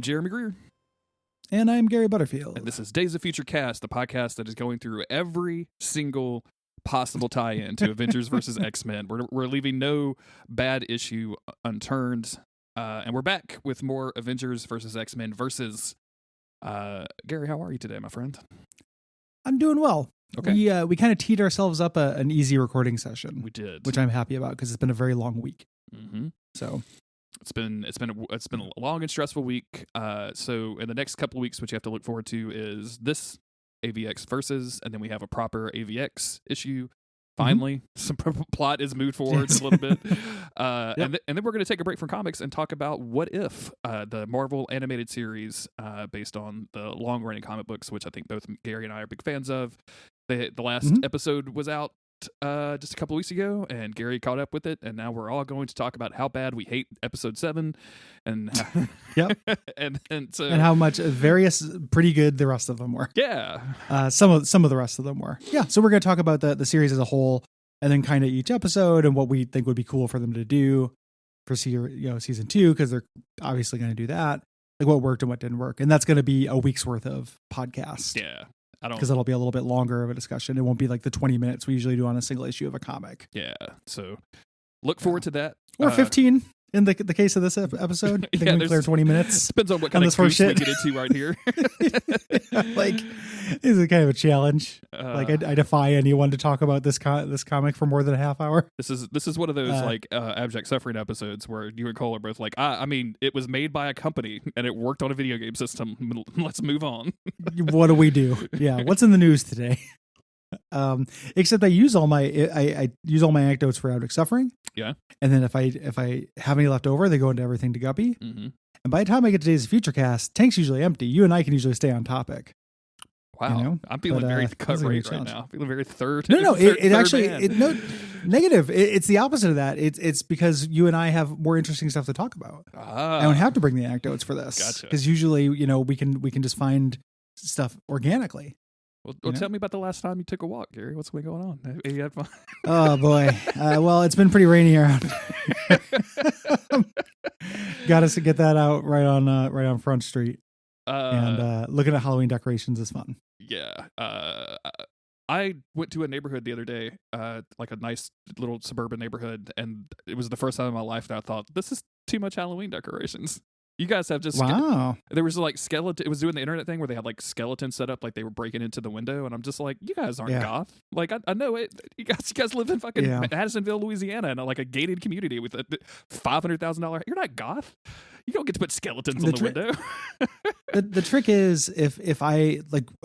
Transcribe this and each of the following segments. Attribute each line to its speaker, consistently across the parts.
Speaker 1: Jeremy Greer.
Speaker 2: And I'm Gary Butterfield.
Speaker 1: And this is Days of Future Cast, the podcast that is going through every single possible tie-in to Avengers versus X-Men. We're leaving no bad issue unturned. And we're back with more Avengers versus X-Men versus... Gary, how are you today, my friend?
Speaker 2: I'm doing well.
Speaker 1: Okay.
Speaker 2: We kind of teed ourselves up an easy recording session.
Speaker 1: We did.
Speaker 2: Which I'm happy about because it's been a very long week.
Speaker 1: Mm-hmm.
Speaker 2: So...
Speaker 1: It's been a long and stressful week. So in the next couple of weeks, what you have to look forward to is this AVX versus, and then we have a proper AVX issue. Finally, some plot is moved forward a little bit, and then we're going to take a break from comics and talk about What If, the Marvel animated series based on the long-running comic books, which I think both Gary and I are big fans of. The last episode was out just a couple weeks ago, and Gary caught up with it, and now we're all going to talk about how bad we hate episode 7 and and
Speaker 2: how much pretty good the rest of them were. Some of the rest of them were. So we're going to talk about the series as a whole, and then kind of each episode and what we think would be cool for them to do for season 2, because they're obviously going to do that, like what worked and what didn't work, and that's going to be a week's worth of podcast. Because it'll be a little bit longer of a discussion. It won't be like the 20 minutes we usually do on a single issue of a comic.
Speaker 1: So look forward to that.
Speaker 2: Or 15 in the case of this episode. I think we clear 20 minutes.
Speaker 1: Depends on what kind of goose we get into right here.
Speaker 2: Like, this is kind of a challenge. I defy anyone to talk about this comic for more than a half hour.
Speaker 1: This is one of those abject suffering episodes where you and Cole are both like, I mean, it was made by a company and it worked on a video game system. Let's move on.
Speaker 2: What do we do? What's in the news today? Except I use all my anecdotes for abject suffering. And then if I have any left over, they go into everything to Guppy. And by the time I get to Days of Future Cast, tank's usually empty. You and I can usually stay on topic.
Speaker 1: Wow, I'm feeling very cut rate right now. I'm feeling very third.
Speaker 2: No, it actually negative. It's the opposite of that. It's because you and I have more interesting stuff to talk about. I don't have to bring the anecdotes for this because usually we can just find stuff organically.
Speaker 1: Well, tell me about the last time you took a walk, Gary. What's been going on? You had fun?
Speaker 2: Oh boy. Well, it's been pretty rainy around. Got us to get that out right on Front Street. And looking at Halloween decorations is fun.
Speaker 1: I went to a neighborhood the other day, like a nice little suburban neighborhood, and it was the first time in my life that I thought, this is too much Halloween decorations. You guys have just there was like skeleton. It was doing the internet thing where they had like skeletons set up, like they were breaking into the window, and I'm just like, you guys aren't goth. Like I know it. You guys live in fucking Madisonville, Louisiana, in like a gated community with a $500,000. You're not goth. You don't get to put skeletons on the window.
Speaker 2: The trick is if I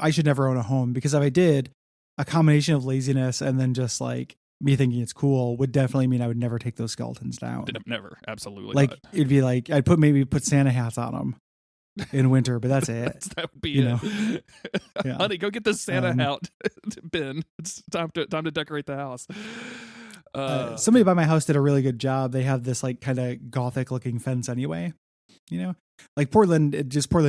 Speaker 2: should never own a home, because if I did, a combination of laziness and then just like me thinking it's cool would definitely mean I would never take those skeletons down.
Speaker 1: Never. Absolutely
Speaker 2: like
Speaker 1: not.
Speaker 2: It'd be like I'd put Santa hats on them in winter, but that's it.
Speaker 1: That would be it. Honey, go get the Santa hat bin. It's time to decorate the house.
Speaker 2: Somebody by my house did a really good job. They have this like kind of gothic looking fence anyway, like Portland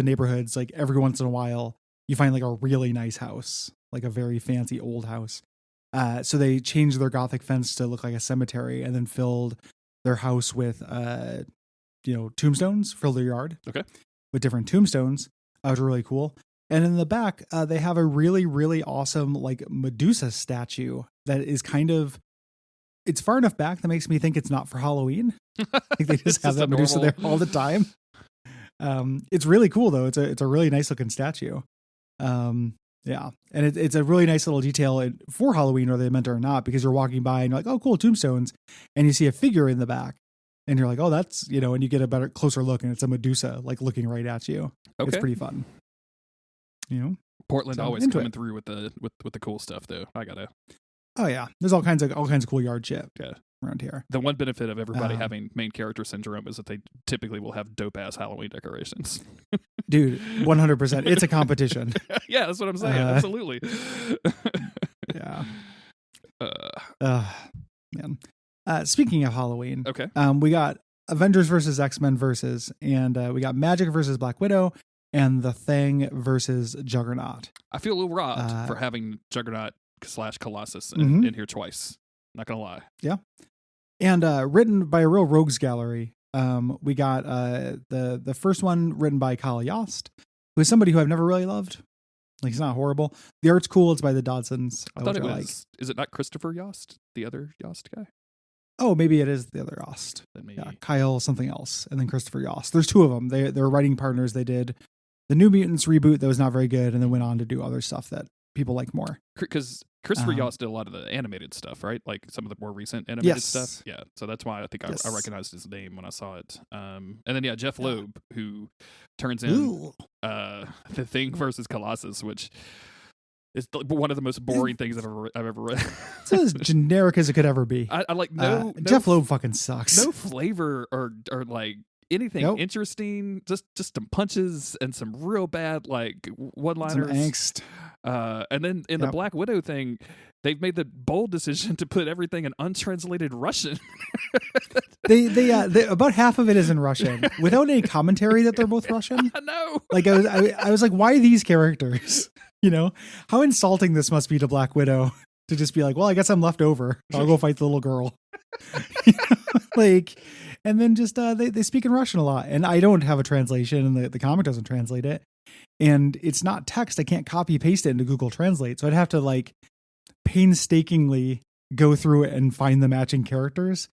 Speaker 2: neighborhoods, like every once in a while you find like a really nice house, like a very fancy old house. So they changed their gothic fence to look like a cemetery, and then filled their house with, tombstones, filled their yard with different tombstones. That was really cool. And in the back, they have a really, really awesome like Medusa statue that is it's far enough back that makes me think it's not for Halloween. Like they just have that Medusa there all the time. It's really cool though. It's a really nice looking statue. And it's a really nice little detail for Halloween, whether they meant it or not, because you're walking by and you're like, oh, cool, tombstones. And you see a figure in the back and you're like, oh, that's, and you get a closer look and it's a Medusa like looking right at you. Okay. It's pretty fun.
Speaker 1: Portland always coming through with the cool stuff though. I gotta.
Speaker 2: Oh yeah. There's all kinds of cool yard shit around here.
Speaker 1: The one benefit of everybody having main character syndrome is that they typically will have dope ass Halloween decorations.
Speaker 2: Dude, 100%. It's a competition.
Speaker 1: Yeah, that's what I'm saying. Absolutely.
Speaker 2: Man. Speaking of Halloween,
Speaker 1: okay.
Speaker 2: We got Avengers versus X-Men versus, and we got Magic versus Black Widow, and The Thing versus Juggernaut.
Speaker 1: I feel a little robbed for having Juggernaut / Colossus in here twice. Not gonna lie.
Speaker 2: Yeah. And written by a real rogues gallery. We got the first one written by Kyle Yost, who is somebody who I've never really loved. Like, he's not horrible. The art's cool. It's by the Dodsons.
Speaker 1: I thought it was. Is it not Christopher Yost, the other Yost guy?
Speaker 2: Oh, maybe it is the other Yost. Yeah, Kyle something else, and then Christopher Yost. There's two of them. They're writing partners. They did the New Mutants reboot that was not very good, and then went on to do other stuff that people like more.
Speaker 1: Because Christopher Yost did a lot of the animated stuff, right? Like some of the more recent animated stuff. Yeah, so that's why I think I recognized his name when I saw it. And then Jeff Loeb, who turns in The Thing versus Colossus, which is one of the most boring things I've ever read.
Speaker 2: It's as generic as it could ever be.
Speaker 1: I like
Speaker 2: Jeff Loeb fucking sucks.
Speaker 1: No flavor or like anything interesting. Just some punches and some real bad like one-liners.
Speaker 2: Some angst.
Speaker 1: And then in the Black Widow thing, they've made the bold decision to put everything in untranslated Russian.
Speaker 2: they about half of it is in Russian without any commentary that they're both Russian.
Speaker 1: I know.
Speaker 2: Like I was like, why these characters? You know, how insulting this must be to Black Widow to just be like, well, I guess I'm left over. I'll go fight the little girl. Like, and then just they speak in Russian a lot, and I don't have a translation, and the comic doesn't translate it, and it's not text. I can't copy paste it into Google Translate, so I'd have to like painstakingly go through it and find the matching characters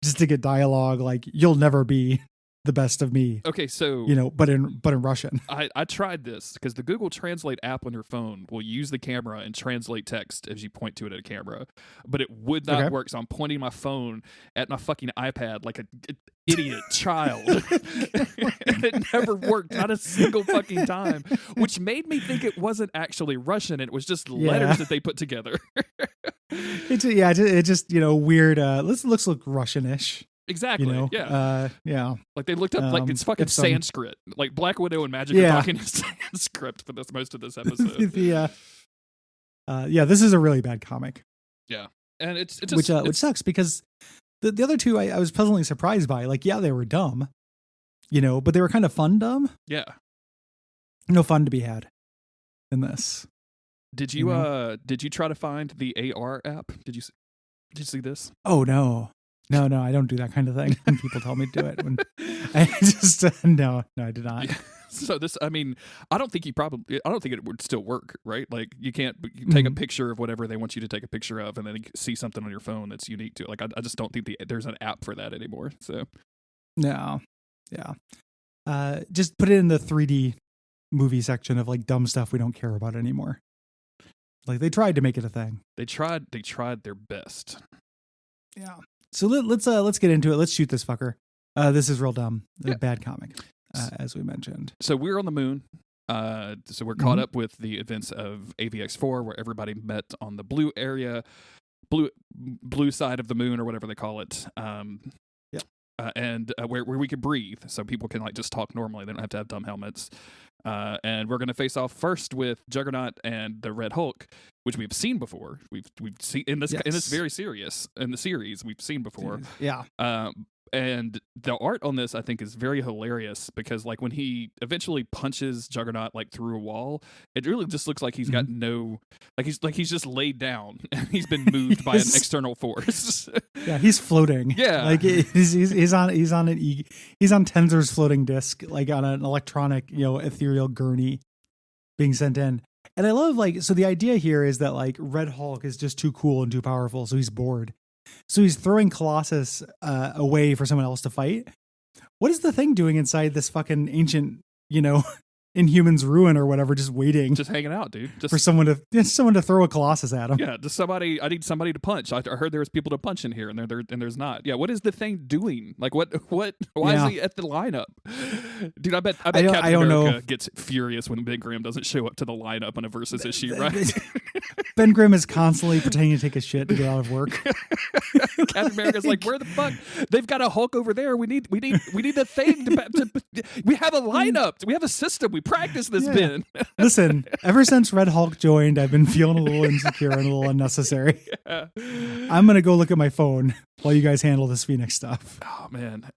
Speaker 2: just to get dialogue. Like, you'll never be the best of me.
Speaker 1: Okay, so
Speaker 2: you know, but in Russian.
Speaker 1: I tried this because the Google Translate app on your phone will use the camera and translate text as you point to it at a camera, but it would not work. So I'm pointing my phone at my fucking iPad like an idiot child, and it never worked, not a single fucking time. Which made me think it wasn't actually Russian; it was just letters that they put together.
Speaker 2: It just weird. Looks like Russian-ish.
Speaker 1: Exactly.
Speaker 2: You know?
Speaker 1: Yeah. Like they looked up like it's fucking Sanskrit. Like Black Widow and Magic are talking in Sanskrit for most of this episode.
Speaker 2: This is a really bad comic.
Speaker 1: Yeah, and it's just
Speaker 2: which sucks because the other two I was pleasantly surprised by. Like, they were dumb, but they were kind of fun dumb.
Speaker 1: Yeah.
Speaker 2: No fun to be had in this.
Speaker 1: Did you did you try to find the AR app? Did you see this?
Speaker 2: Oh no. No, I don't do that kind of thing when people tell me to do it. When I just no, I did not. Yeah.
Speaker 1: So this, I mean, I don't think it would still work, right? Like you can't take a picture of whatever they want you to take a picture of, and then see something on your phone that's unique to it. Like I just don't think there's an app for that anymore. So
Speaker 2: no, yeah, just put it in the 3D movie section of like dumb stuff we don't care about anymore. Like they tried to make it a thing.
Speaker 1: They tried their best.
Speaker 2: Yeah. So let's get into it. Let's shoot this fucker. This is real dumb. A bad comic, as we mentioned.
Speaker 1: So we're on the moon. So we're caught up with the events of AVX4, where everybody met on the blue area, blue side of the moon, or whatever they call it. And where we could breathe, so people can like just talk normally. They don't have to have dumb helmets. And we're going to face off first with Juggernaut and the Red Hulk, which we've seen before. We've seen in this very serious in the series we've seen before.
Speaker 2: Yeah.
Speaker 1: And the art on this I think is very hilarious because like when he eventually punches Juggernaut like through a wall, it really just looks like he's got no he's just laid down and he's been moved by an external force.
Speaker 2: Yeah, he's floating.
Speaker 1: Yeah,
Speaker 2: like he's on Tensor's floating disc, like on an electronic ethereal gurney being sent in. And I love so the idea here is that like Red Hulk is just too cool and too powerful, so he's bored. So he's throwing Colossus away for someone else to fight. What is the Thing doing inside this fucking ancient, Inhuman's ruin or whatever, just waiting,
Speaker 1: just hanging out, dude, just
Speaker 2: for someone to throw a Colossus at him?
Speaker 1: Yeah, I need somebody to punch. I heard there was people to punch in here, and there's not. Yeah, what is the Thing doing? Like what? Why is he at the lineup, dude? I bet Captain America gets furious when Ben Grimm doesn't show up to the lineup on a Versus issue, right?
Speaker 2: Ben Grimm is constantly pretending to take a shit to get out of work.
Speaker 1: Captain America's like, where the fuck? They've got a Hulk over there. We need the Thing to we have a lineup. We have a system. We practice this, Ben.
Speaker 2: Listen, ever since Red Hulk joined, I've been feeling a little insecure and a little unnecessary. Yeah. I'm going to go look at my phone while you guys handle this Phoenix stuff.
Speaker 1: Oh, man.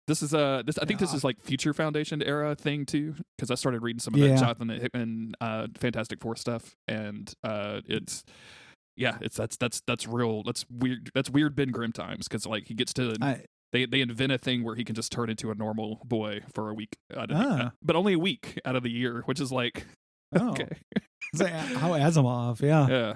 Speaker 1: This is I think this is like Future Foundation era thing too, because I started reading some of the Jonathan Hickman Fantastic Four stuff, and that's real. That's weird Ben Grimm times, because like he gets to They invent a thing where he can just turn into a normal boy for a week, but only a week out of the year, which is like, okay.
Speaker 2: It's like how Asimov, yeah.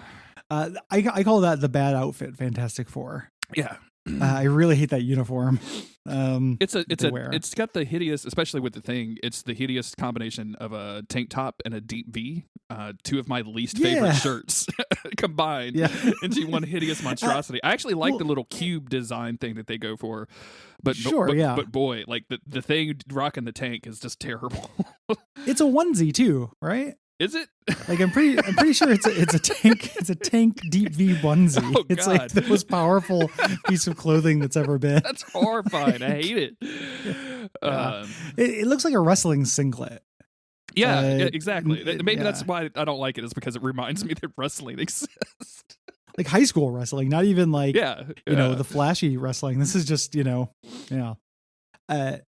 Speaker 2: I call that the bad outfit Fantastic Four.
Speaker 1: Yeah.
Speaker 2: I really hate that uniform.
Speaker 1: It's got the hideous, especially with the Thing. It's the hideous combination of a tank top and a deep V. Two of my least favorite shirts combined into one hideous monstrosity. I actually like the little cube design thing that they go for, but boy, like the Thing rocking the tank is just terrible.
Speaker 2: It's a onesie too, right?
Speaker 1: Is it?
Speaker 2: Like I'm pretty sure it's a tank deep V onesie.
Speaker 1: Oh,
Speaker 2: it's
Speaker 1: God.
Speaker 2: like the most powerful piece of clothing that's ever been.
Speaker 1: That's horrifying. I hate it.
Speaker 2: It looks like a wrestling singlet.
Speaker 1: Yeah, exactly. Maybe that's why I don't like it, is because it reminds me that wrestling exists.
Speaker 2: Like high school wrestling, not even like you know, the flashy wrestling. This is just, you know,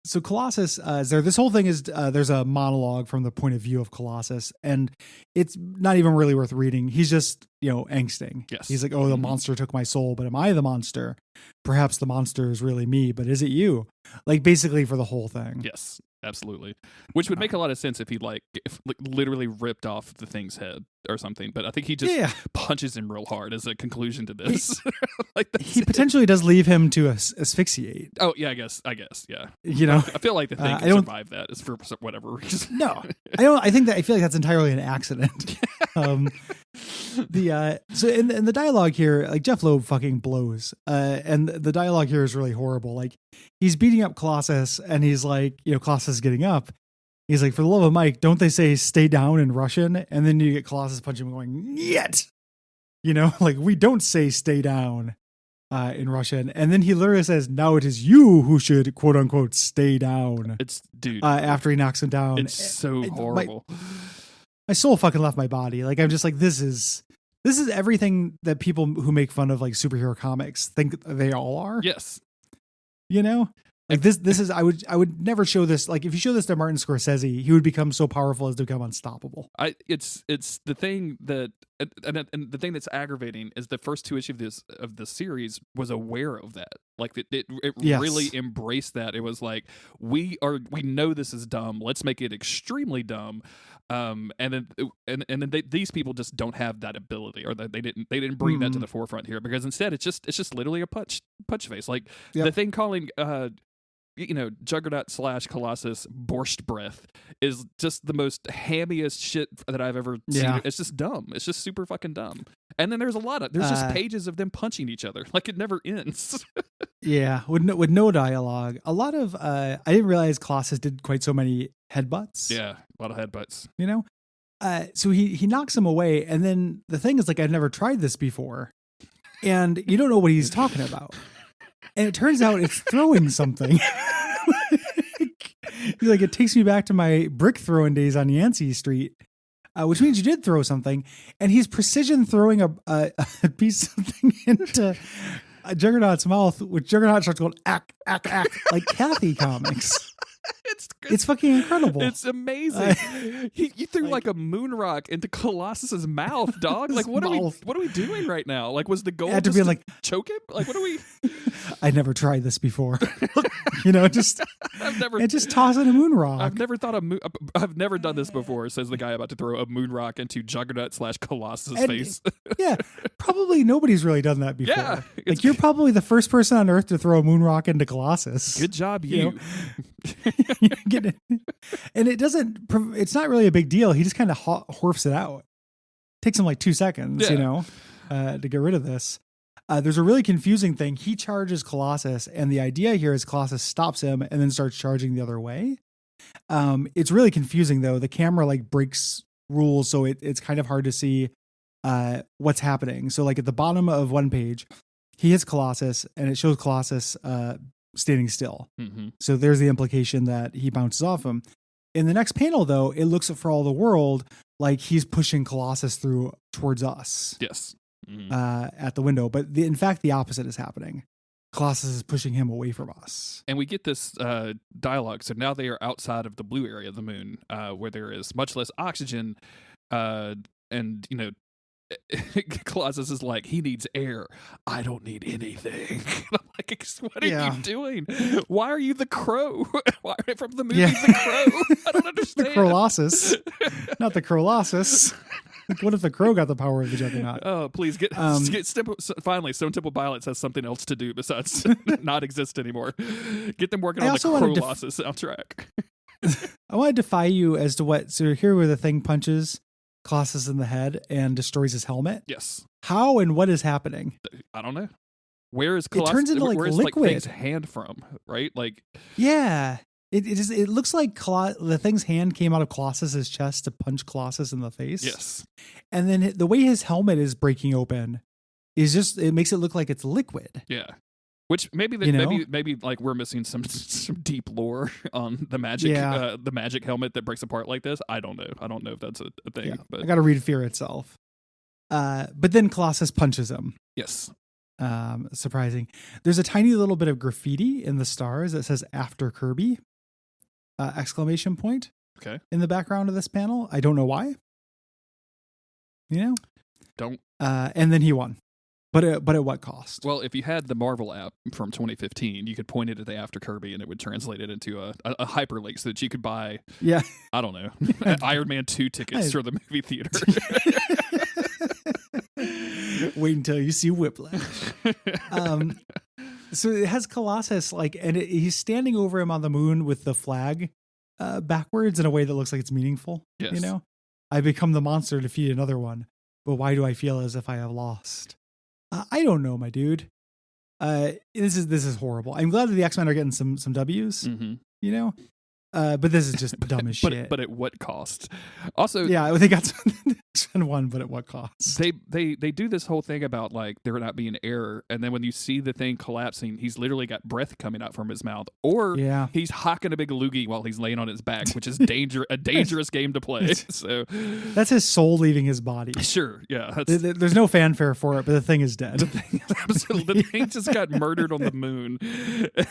Speaker 2: so Colossus, this whole thing is there's a monologue from the point of view of Colossus, and it's not even really worth reading. He's just, you know, angsting.
Speaker 1: Yes.
Speaker 2: He's like, oh, the monster took my soul, but am I the monster? Perhaps the monster is really me, but is it you? Like basically for the whole thing.
Speaker 1: Yes, absolutely. Which would make a lot of sense if he literally ripped off the Thing's head or something. But I think he just punches him real hard as a conclusion to this.
Speaker 2: He potentially does leave him to asphyxiate.
Speaker 1: Oh yeah, I guess, yeah.
Speaker 2: You know,
Speaker 1: I feel like the Thing can survive that, is for whatever reason.
Speaker 2: No, I don't. I feel like that's entirely an accident. So in the dialogue here, like Jeff Loeb fucking blows, and the dialogue here is really horrible. Like he's beating up Colossus, and he's like, you know, Colossus is getting up. He's like, for the love of Mike, don't they say stay down in Russian? And then you get Colossus punching him going, yet, you know, like we don't say stay down in Russian. And then he literally says, now it is you who should quote unquote stay down.
Speaker 1: It's dude.
Speaker 2: After he knocks him down.
Speaker 1: It's so horrible.
Speaker 2: My soul fucking left my body. Like I'm just like, this is everything that people who make fun of like superhero comics think they all are.
Speaker 1: Yes.
Speaker 2: You know? Like this is I would never show this. Like if you show this to Martin Scorsese, he would become so powerful as to become unstoppable.
Speaker 1: It's the thing that and the thing that's aggravating is the first two issues of this series was aware of that. Like it really embraced that. It was like we know this is dumb. Let's make it extremely dumb. And then these people just don't have that ability, or that they didn't bring that to the forefront here, because instead it's just literally a punch face. Like the Thing calling you know, Juggernaut / Colossus borscht breath is just the most hammiest shit that I've ever seen. It's just dumb. It's just super fucking dumb. And then there's just pages of them punching each other. Like it never ends.
Speaker 2: With no dialogue. A lot of I didn't realize Colossus did quite so many headbutts.
Speaker 1: Yeah, a lot of headbutts.
Speaker 2: You know? So he knocks him away, and then the thing is, like, I've never tried this before. And you don't know what he's talking about. And it turns out it's throwing something. Like, it takes me back to my brick throwing days on Yancey Street, which means you did throw something. And he's precision throwing a piece of something into Juggernaut's mouth, which Juggernaut starts going, ack, ack, ack, like Kathy comics. It's fucking incredible.
Speaker 1: It's amazing. You threw like a moon rock into Colossus's mouth, dog. Like what are we doing right now? Like was the goal
Speaker 2: had to be like
Speaker 1: choke him? Like what are we?
Speaker 2: I never tried this before. You know, just toss in a moon rock.
Speaker 1: I've never done this before. Says the guy about to throw a moon rock into Juggernaut / Colossus' face.
Speaker 2: Yeah, probably nobody's really done that before.
Speaker 1: Yeah,
Speaker 2: like you're probably the first person on Earth to throw a moon rock into Colossus.
Speaker 1: Good job, you.
Speaker 2: Know? And it's not really a big deal. He just kind of horfs it out. Takes him like 2 seconds, you know, to get rid of this. There's a really confusing thing. He charges Colossus, and the idea here is Colossus stops him and then starts charging the other way. It's really confusing though. The camera like breaks rules, so it's kind of hard to see what's happening. So like at the bottom of one page, he hits Colossus, and it shows Colossus standing still. Mm-hmm. So there's the implication that he bounces off him. In the next panel, though, it looks for all the world like he's pushing Colossus through towards us.
Speaker 1: Yes. Mm-hmm.
Speaker 2: At the window. But in fact, the opposite is happening. Colossus is pushing him away from us.
Speaker 1: And we get this dialogue. So now they are outside of the blue area of the moon, where there is much less oxygen, and, you know, Colossus is like, he needs air. I don't need anything. I'm like, what are you doing? Why are you the Crow? Why from the movie The Crow? I don't understand.
Speaker 2: The Crowlossus, not the Crowlossus. What if the Crow got the power of the Juggernaut?
Speaker 1: Oh, please finally, Stone Temple Pilots has something else to do besides not exist anymore. Get them working on the Crowlossus soundtrack.
Speaker 2: I want to defy you as to what. So here, where the thing punches Colossus in the head and destroys his helmet.
Speaker 1: Yes.
Speaker 2: How and what is happening?
Speaker 1: I don't know. Where is Colossus?
Speaker 2: It turns into like
Speaker 1: where is,
Speaker 2: liquid.
Speaker 1: Like, Thing's hand from, right? Like,
Speaker 2: yeah. It looks like the Thing's hand came out of Colossus's chest to punch Colossus in the face.
Speaker 1: Yes.
Speaker 2: And then the way his helmet is breaking open is just, it makes it look like it's liquid.
Speaker 1: Yeah. Which maybe like we're missing some deep lore on the magic helmet that breaks apart like this. I don't know. I don't know if that's a thing.
Speaker 2: Yeah.
Speaker 1: But
Speaker 2: I got to read Fear itself. But then Colossus punches him.
Speaker 1: Yes.
Speaker 2: Surprising. There's a tiny little bit of graffiti in the stars that says "After Kirby!" Exclamation point.
Speaker 1: Okay.
Speaker 2: In the background of this panel, I don't know why.
Speaker 1: Don't.
Speaker 2: And then he won. But at what cost?
Speaker 1: Well, if you had the Marvel app from 2015, you could point it at the After Kirby and it would translate it into a hyperlink so that you could buy, I don't know, Iron Man 2 tickets for the movie theater.
Speaker 2: Wait until you see Whiplash. So it has Colossus, and he's standing over him on the moon with the flag backwards in a way that looks like it's meaningful.
Speaker 1: Yes.
Speaker 2: I become the monster to defeat another one, but why do I feel as if I have lost? I don't know, my dude. This is horrible. I'm glad that the X-Men are getting some W's.
Speaker 1: Mm-hmm.
Speaker 2: But this is just dumb as shit.
Speaker 1: But at what cost? Also,
Speaker 2: yeah, they got one, but at what cost?
Speaker 1: They do this whole thing about like there not being air, and then when you see the thing collapsing, he's literally got breath coming out from his mouth, or he's hocking a big loogie while he's laying on his back, which is a dangerous game to play. So
Speaker 2: that's his soul leaving his body.
Speaker 1: Sure, yeah.
Speaker 2: There's no fanfare for it, but the thing is dead.
Speaker 1: The thing just got murdered on the moon.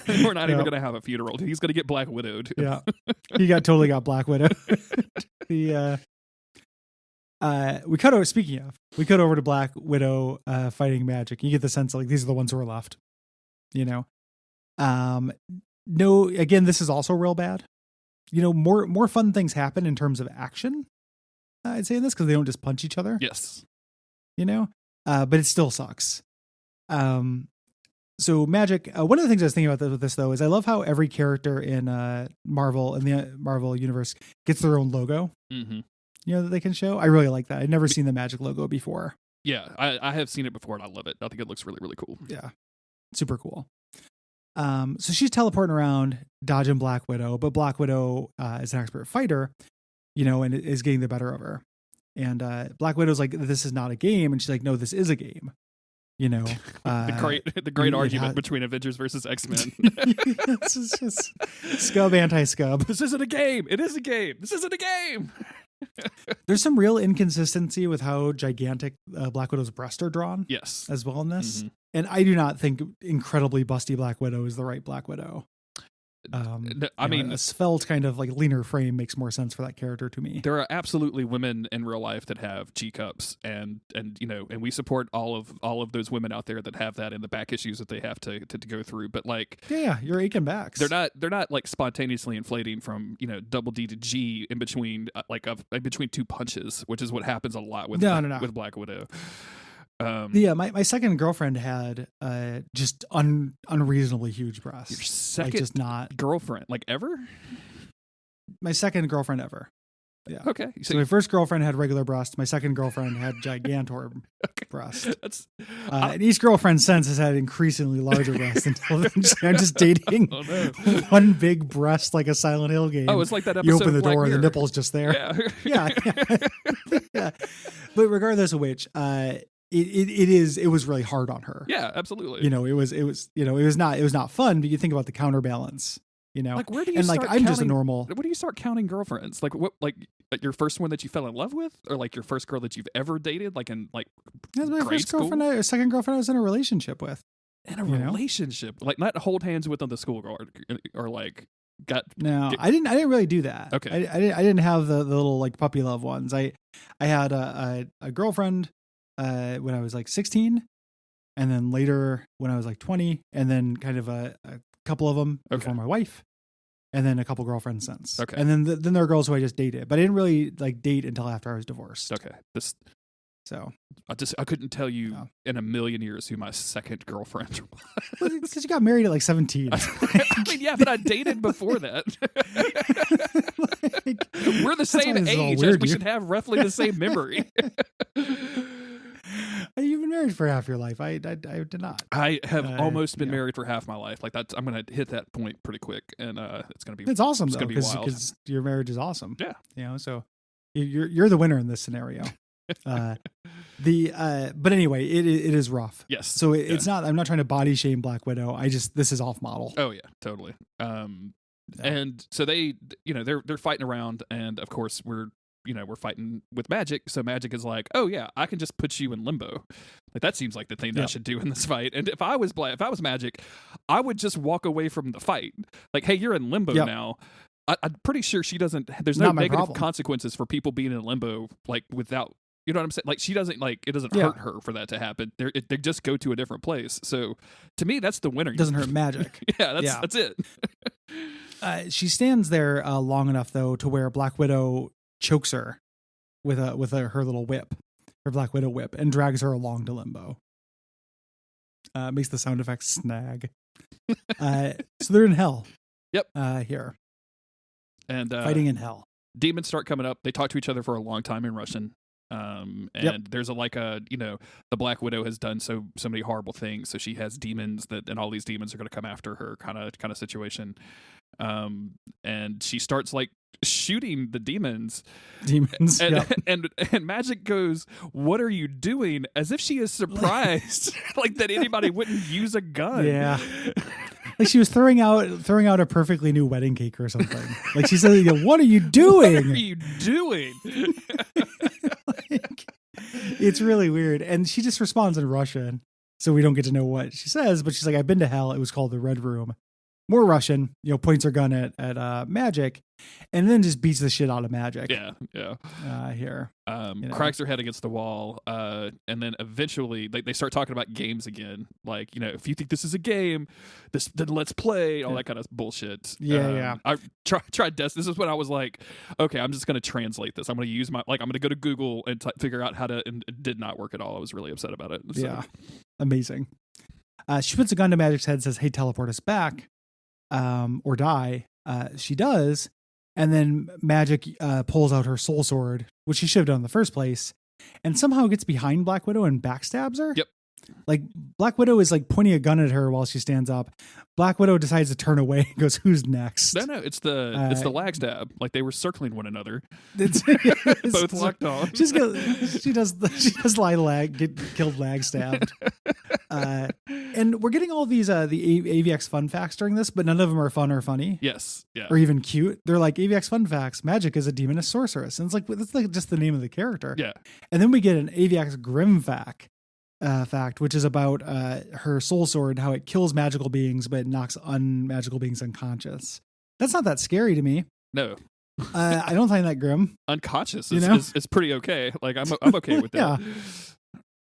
Speaker 1: We're not even going to have a funeral. He's going to get Black Widowed.
Speaker 2: Yeah. He totally got Black Widow. We cut over to Black Widow fighting magic. You get the sense like these are the ones who are left. No, again, this is also real bad. More fun things happen in terms of action. I'd say in this because they don't just punch each other.
Speaker 1: Yes.
Speaker 2: But it still sucks. So magic. One of the things I was thinking about with this though is I love how every character in Marvel in the Marvel universe gets their own logo.
Speaker 1: Mm-hmm.
Speaker 2: That they can show. I really like that. I'd never seen the magic logo before.
Speaker 1: Yeah, I have seen it before and I love it. I think it looks really, really cool.
Speaker 2: Yeah, super cool. So she's teleporting around, dodging Black Widow, but Black Widow is an expert fighter, and is getting the better of her. And Black Widow's like, "This is not a game," and she's like, "No, this is a game."
Speaker 1: The great argument between Avengers versus X-Men.
Speaker 2: This is just scub anti-scub.
Speaker 1: This isn't a game. It is a game. This isn't a game.
Speaker 2: There's some real inconsistency with how gigantic Black Widow's breasts are drawn.
Speaker 1: Yes,
Speaker 2: as well in this,
Speaker 1: mm-hmm.
Speaker 2: And I do not think incredibly busty Black Widow is the right Black Widow. I mean, a svelte kind of like leaner frame makes more sense for that character to me.
Speaker 1: There are absolutely women in real life that have G cups, and we support all of those women out there that have that in the back issues that they have to go through. But like,
Speaker 2: yeah, you're aching backs.
Speaker 1: They're not like spontaneously inflating from double D to G in between between two punches, which is what happens a lot with with Black Widow.
Speaker 2: My second girlfriend had just unreasonably huge breasts.
Speaker 1: Your second
Speaker 2: just not
Speaker 1: girlfriend, like ever?
Speaker 2: My second girlfriend ever. Yeah.
Speaker 1: Okay.
Speaker 2: So my first girlfriend had regular breasts. My second girlfriend had gigantor breasts. And each girlfriend since has had increasingly larger breasts until eventually I'm just dating one big breast like a Silent Hill game.
Speaker 1: Oh, it's like that episode.
Speaker 2: You open the
Speaker 1: of Black
Speaker 2: door
Speaker 1: Mirror.
Speaker 2: and the nipple's just there. Yeah. Yeah. But regardless of which, it was really hard on her.
Speaker 1: Yeah, absolutely.
Speaker 2: It was not fun, but you think about the counterbalance,
Speaker 1: like where do you
Speaker 2: and
Speaker 1: start
Speaker 2: like I'm
Speaker 1: counting,
Speaker 2: just a normal.
Speaker 1: Where do you start counting girlfriends? Like what, like your first one that you fell in love with, or like your first girl that you've ever dated, like in like
Speaker 2: that's my
Speaker 1: grade
Speaker 2: first
Speaker 1: school?
Speaker 2: girlfriend, second girlfriend I was in a relationship with.
Speaker 1: Relationship, like not hold hands with on the school or like
Speaker 2: I didn't really do that.
Speaker 1: Okay.
Speaker 2: I didn't have the little like puppy love ones. I had a girlfriend when I was like 16, and then later when I was like 20, and then kind of a couple of them before my wife, and then a couple girlfriends since.
Speaker 1: Okay.
Speaker 2: And then there are girls who I just dated, but I didn't really like date until after I was divorced.
Speaker 1: Okay.
Speaker 2: So
Speaker 1: I couldn't tell you in a million years who my second girlfriend was.
Speaker 2: Because you got married at like 17.
Speaker 1: I mean, yeah, but I dated before that. We're the same age.
Speaker 2: Weird,
Speaker 1: we should have roughly the same memory.
Speaker 2: You've been married for half your life. I did not.
Speaker 1: I have almost been married for half my life. Like I'm going to hit that point pretty quick, and it's going to be.
Speaker 2: It's awesome though,
Speaker 1: because
Speaker 2: your marriage is awesome.
Speaker 1: Yeah,
Speaker 2: so you're the winner in this scenario. But anyway, it is rough.
Speaker 1: Yes.
Speaker 2: So it's not. I'm not trying to body shame Black Widow. This is off model.
Speaker 1: Oh yeah, totally. And so they're fighting around, and of course we're fighting with Magic. So Magic is like, oh yeah, I can just put you in limbo. Like that seems like the thing that I should do in this fight. And if I was Magic, I would just walk away from the fight. Like, hey, you're in limbo now. I'm pretty sure she doesn't. There's no negative consequences for people being in limbo, like without. You know what I'm saying? Like she doesn't it doesn't hurt her for that to happen. They just go to a different place. So to me, that's the winner.
Speaker 2: It doesn't hurt Magic.
Speaker 1: That's it.
Speaker 2: She stands there long enough though to where Black Widow chokes her with her little whip, her Black Widow whip, and drags her along to limbo. Makes the sound effects snag. So they're in hell.
Speaker 1: Yep.
Speaker 2: Here.
Speaker 1: And
Speaker 2: fighting in hell.
Speaker 1: Demons start coming up. They talk to each other for a long time in Russian. There's the Black Widow has done so many horrible things, so she has demons and all these demons are going to come after her kind of situation. And she starts like shooting the demons, and Magic goes, "What are you doing?" As if she is surprised, like that anybody wouldn't use a gun.
Speaker 2: Yeah. Like she was throwing out a perfectly new wedding cake or something. Like she said, "What are you doing?
Speaker 1: What are you doing?"
Speaker 2: It's really weird. And she just responds in Russian, so we don't get to know what she says, but she's like, "I've been to hell. It was called the Red Room." More Russian, points her gun at Magic, and then just beats the shit out of Magic.
Speaker 1: Yeah.
Speaker 2: Here.
Speaker 1: Cracks her head against the wall, and then eventually they start talking about games again. Like, if you think this is a game, then let's play, all that kind of bullshit.
Speaker 2: Yeah.
Speaker 1: I tried this. This is when I was like, okay, I'm just going to translate this. I'm going to use I'm going to go to Google and figure out how to, and it did not work at all. I was really upset about it. So.
Speaker 2: Yeah. Amazing. She puts a gun to Magic's head and says, "Hey, teleport us back. Or die." She does, and then Magic pulls out her soul sword, which she should have done in the first place, and somehow gets behind Black Widow and backstabs her.
Speaker 1: Yep.
Speaker 2: Like Black Widow is like pointing a gun at her while she stands up. Black Widow decides to turn away and goes, "Who's next?"
Speaker 1: No, it's the lag stab. Like they were circling one another.
Speaker 2: It's
Speaker 1: both locked on.
Speaker 2: She does get killed lag stabbed. And we're getting all these the AVX fun facts during this, but none of them are fun or funny.
Speaker 1: Yes, yeah,
Speaker 2: or even cute. They're like, AVX fun facts: Magic is a demoness sorceress, and it's like that's like just the name of the character.
Speaker 1: Yeah,
Speaker 2: and then we get an AVX grim fact, which is about her soul sword, how it kills magical beings but it knocks unmagical beings unconscious. That's not that scary to me.
Speaker 1: No.
Speaker 2: I don't find that grim.
Speaker 1: Unconscious is pretty okay. Like I'm okay with that.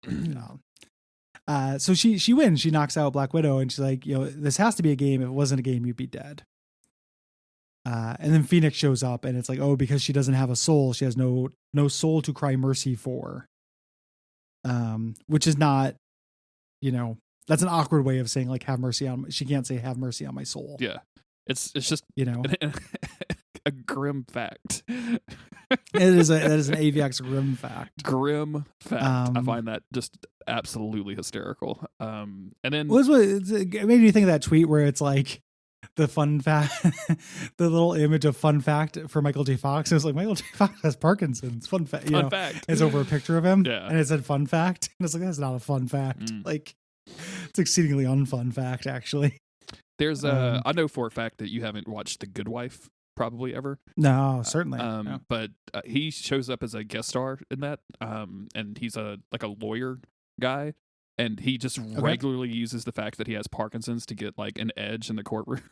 Speaker 2: Yeah. So she wins. She knocks out Black Widow, and she's like, this has to be a game. If it wasn't a game, you'd be dead. And then Phoenix shows up, and it's like, oh, because she doesn't have a soul, she has no soul to cry mercy for. Which is not, that's an awkward way of saying like have mercy on. She can't say have mercy on my soul.
Speaker 1: Yeah, it's just a grim fact.
Speaker 2: That is an AVX grim fact.
Speaker 1: Grim fact. I find that just absolutely hysterical. And then
Speaker 2: it made me think of that tweet where it's like the fun fact, the little image of fun fact for Michael J. Fox. It was like Michael J. Fox has Parkinson's. Fun fact.
Speaker 1: Fact.
Speaker 2: It's over a picture of him.
Speaker 1: Yeah.
Speaker 2: And it said fun fact. And it's like, that's not a fun fact. Like, it's exceedingly unfun fact, actually.
Speaker 1: There's I know for a fact that you haven't watched The Good Wife probably ever.
Speaker 2: No, certainly.
Speaker 1: No. But he shows up as a guest star in that. And he's a lawyer guy. and he just regularly uses the fact that he has Parkinson's to get like an edge in the courtroom.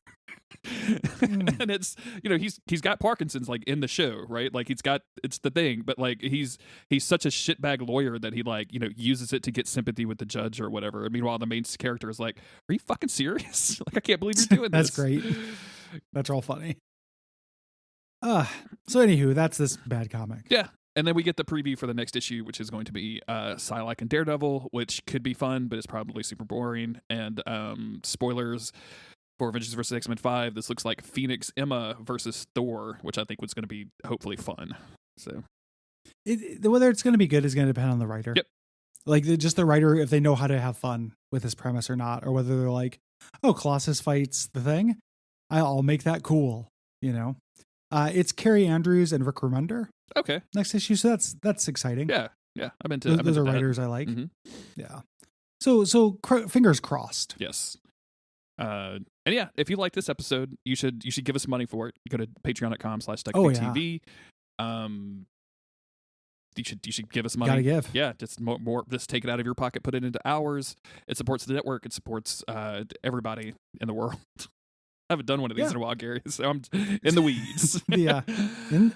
Speaker 1: And it's, you know, he's got Parkinson's like in the show, right? Like it's the thing, but like he's such a shitbag lawyer that he like, you know, uses it to get sympathy with the judge or whatever. And meanwhile, the main character is like, "Are you fucking serious? Like, I can't believe you're doing
Speaker 2: That's
Speaker 1: this."
Speaker 2: That's great. That's all funny. So anywho, that's this bad comic.
Speaker 1: Yeah. And then we get the preview for the next issue, which is going to be Psylocke and Daredevil, which could be fun, but it's probably super boring. And spoilers for Avengers vs. X-Men 5, this looks like Phoenix Emma versus Thor, which I think was going to be hopefully fun. So
Speaker 2: whether it's going to be good is going to depend on the writer.
Speaker 1: Yep.
Speaker 2: Like just the writer, if they know how to have fun with this premise or not, or whether they're like, "Oh, Colossus fights the Thing, I'll make that cool," you know. It's Carrie Andrews and Rick Remender.
Speaker 1: Okay.
Speaker 2: Next issue, so that's exciting.
Speaker 1: Yeah. I'm into
Speaker 2: those are
Speaker 1: that.
Speaker 2: writers I like.
Speaker 1: Mm-hmm.
Speaker 2: Yeah. So fingers crossed.
Speaker 1: Yes. And yeah, if you like this episode, you should give us money for it. Go to patreon.com/Duckfeed.tv. You should give us money.
Speaker 2: Gotta give.
Speaker 1: Yeah, just more. Just take it out of your pocket, put it into ours. It supports the network. It supports everybody in the world. I haven't done one of these in a while, Gary, so I'm in the weeds.
Speaker 2: Yeah,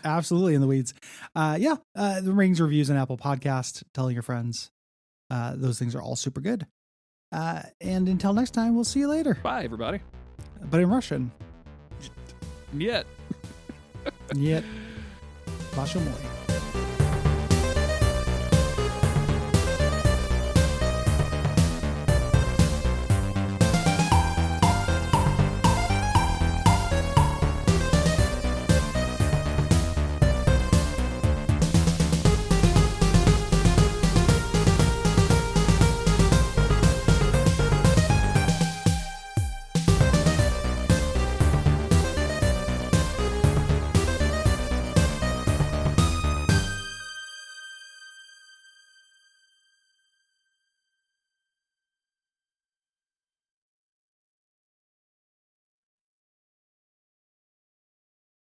Speaker 2: absolutely in the weeds. The ratings, reviews, and Apple Podcast, telling your friends. Those things are all super good. And until next time, we'll see you later.
Speaker 1: Bye, everybody.
Speaker 2: But in Russian.
Speaker 1: Нет.
Speaker 2: Нет. Ваша мой.